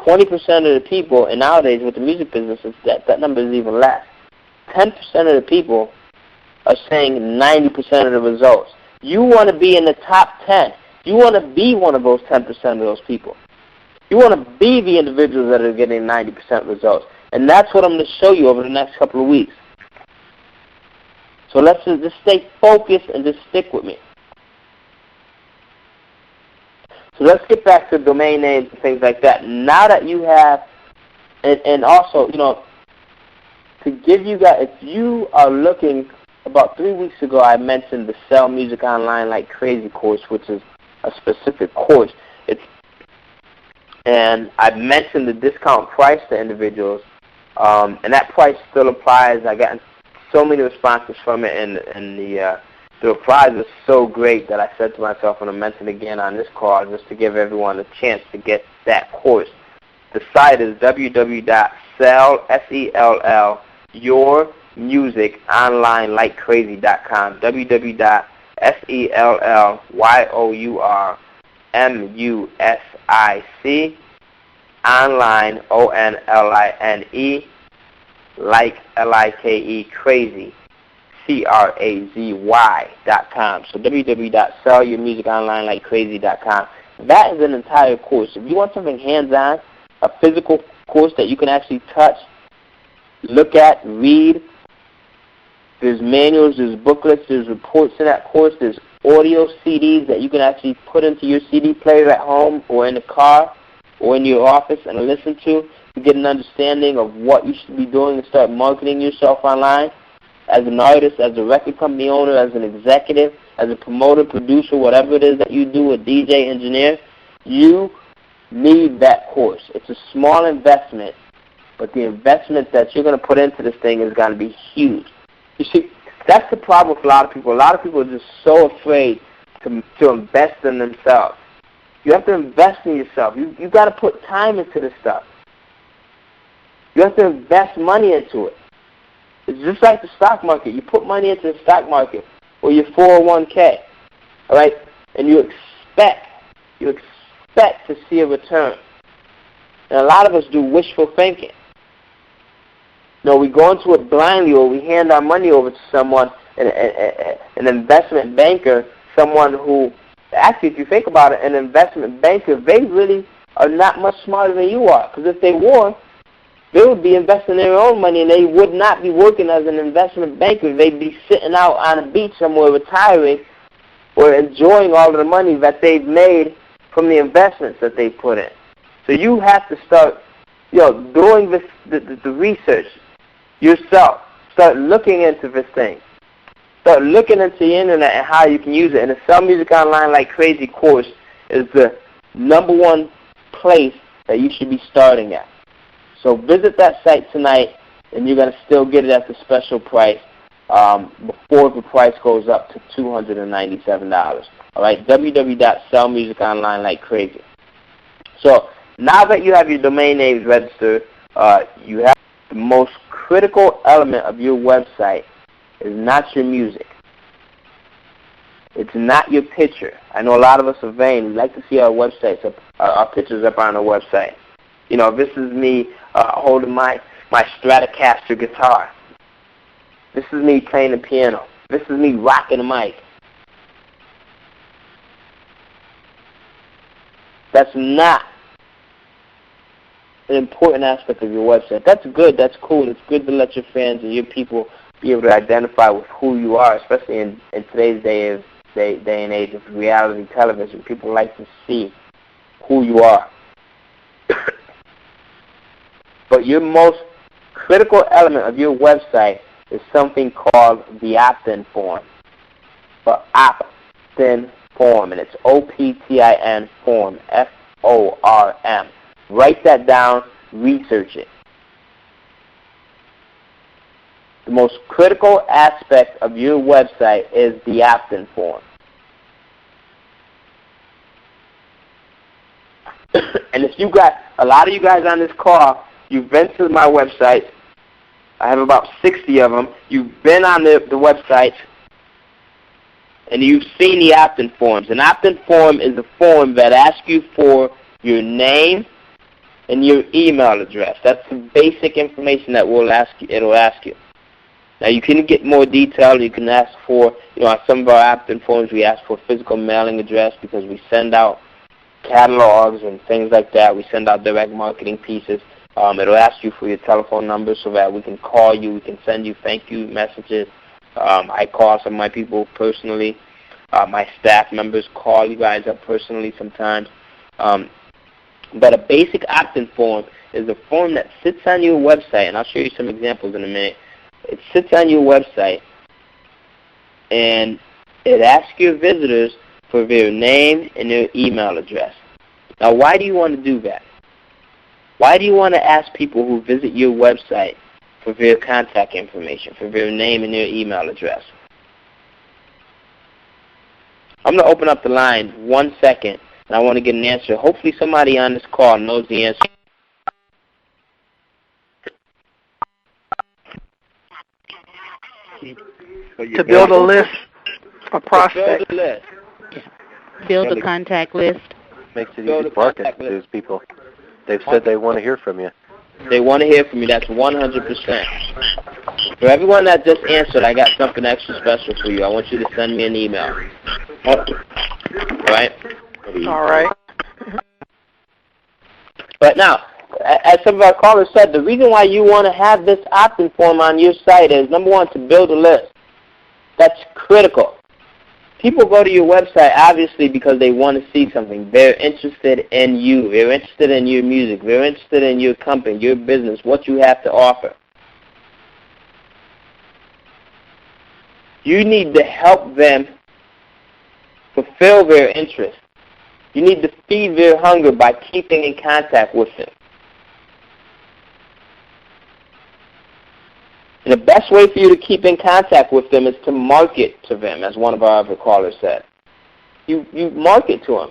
20% of the people, and nowadays with the music business, that number is even less. 10% of the people are saying 90% of the results. You want to be in the top 10. You want to be one of those 10% of those people. You want to be the individuals that are getting 90% results. And that's what I'm going to show you over the next couple of weeks. So let's just stay focused and just stick with me. So let's get back to domain names and things like that. Now that you have, and also, to give you guys, if you are looking, about 3 weeks ago I mentioned the Sell Music Online Like Crazy course, which is a specific course. And I mentioned the discount price to individuals, and that price still applies. I got so many responses from it, and the replies were so great that I said to myself, and I mentioned again on this call, just to give everyone a chance to get that course. The site is www.sellyourmusiconlinelikeCrazy.com, www.sellyourmusic online, online, like L-I-K-E, crazy, CRAZY.com. So www.sellyourmusiconlinelikeCrazy.com. That is an entire course. If you want something hands-on, a physical course that you can actually touch, look at, read, there's manuals, there's booklets, there's reports in that course, there's audio CDs that you can actually put into your CD player at home or in the car or in your office and listen to get an understanding of what you should be doing and start marketing yourself online. As an artist, as a record company owner, as an executive, as a promoter, producer, whatever it is that you do, a DJ, engineer, you need that course. It's a small investment, but the investment that you're going to put into this thing is going to be huge. You see, that's the problem with a lot of people. A lot of people are just so afraid to invest in themselves. You have to invest in yourself. You got to put time into this stuff. You have to invest money into it. It's just like the stock market. You put money into the stock market or your 401k, all right, and you expect to see a return. And a lot of us do wishful thinking. We go into it blindly, or we hand our money over to someone, an investment banker, someone who, actually, if you think about it, an investment banker, they really are not much smarter than you are. Because if they were, they would be investing their own money, and they would not be working as an investment banker. They'd be sitting out on a beach somewhere retiring or enjoying all of the money that they've made from the investments that they put in. So you have to start, doing the research yourself. Start looking into this thing. Start looking into the internet and how you can use it. And the Sell Music Online Like Crazy course is the #1 place that you should be starting at. So visit that site tonight, and you're going to still get it at the special price before the price goes up to $297. All right, www.sellmusiconlinelikeCrazy. So now that you have your domain names registered, you have the most critical element of your website is not your music. It's not your picture. I know a lot of us are vain. We like to see our websites, our pictures up on our website. This is me holding my Stratocaster guitar. This is me playing the piano. This is me rocking the mic. That's not an important aspect of your website. That's good. That's cool. It's good to let your fans and your people be able to identify with who you are, especially in today's day and age of reality television. People like to see who you are. But your most critical element of your website is something called the opt-in form. But opt-in form, and it's OPTIN form, FORM. Write that down, research it. The most critical aspect of your website is the opt-in form. And if you got, a lot of you guys on this call, you've been to my website. I have about 60 of them. You've been on the website, and you've seen the opt-in forms. An opt-in form is a form that asks you for your name, and your email address. That's the basic information that it'll ask you. Now, you can get more detail. You can ask for, on some of our opt-in forms, we ask for physical mailing address because we send out catalogs and things like that. We send out direct marketing pieces. It'll ask you for your telephone number so that we can call you. We can send you thank you messages. I call some of my people personally. My staff members call you guys up personally sometimes. But a basic opt-in form is a form that sits on your website, and I'll show you some examples in a minute. It sits on your website, and it asks your visitors for their name and their email address. Now, why do you want to do that? Why do you want to ask people who visit your website for their contact information, for their name and their email address? I'm going to open up the line 1 second, and I want to get an answer. Hopefully somebody on this call knows the answer. To build a list, a prospect. Build a contact list. Makes it easy to market to these people. They've said they want to hear from you. They want to hear from you. That's 100%. For everyone that just answered, I got something extra special for you. I want you to send me an email. All right? All right. But now, as some of our callers said, the reason why you want to have this opt-in form on your site is, number one, to build a list. That's critical. People go to your website, obviously, because they want to see something. They're interested in you. They're interested in your music. They're interested in your company, your business, what you have to offer. You need to help them fulfill their interest. You need to feed their hunger by keeping in contact with them. And the best way for you to keep in contact with them is to market to them, as one of our other callers said. You market to them.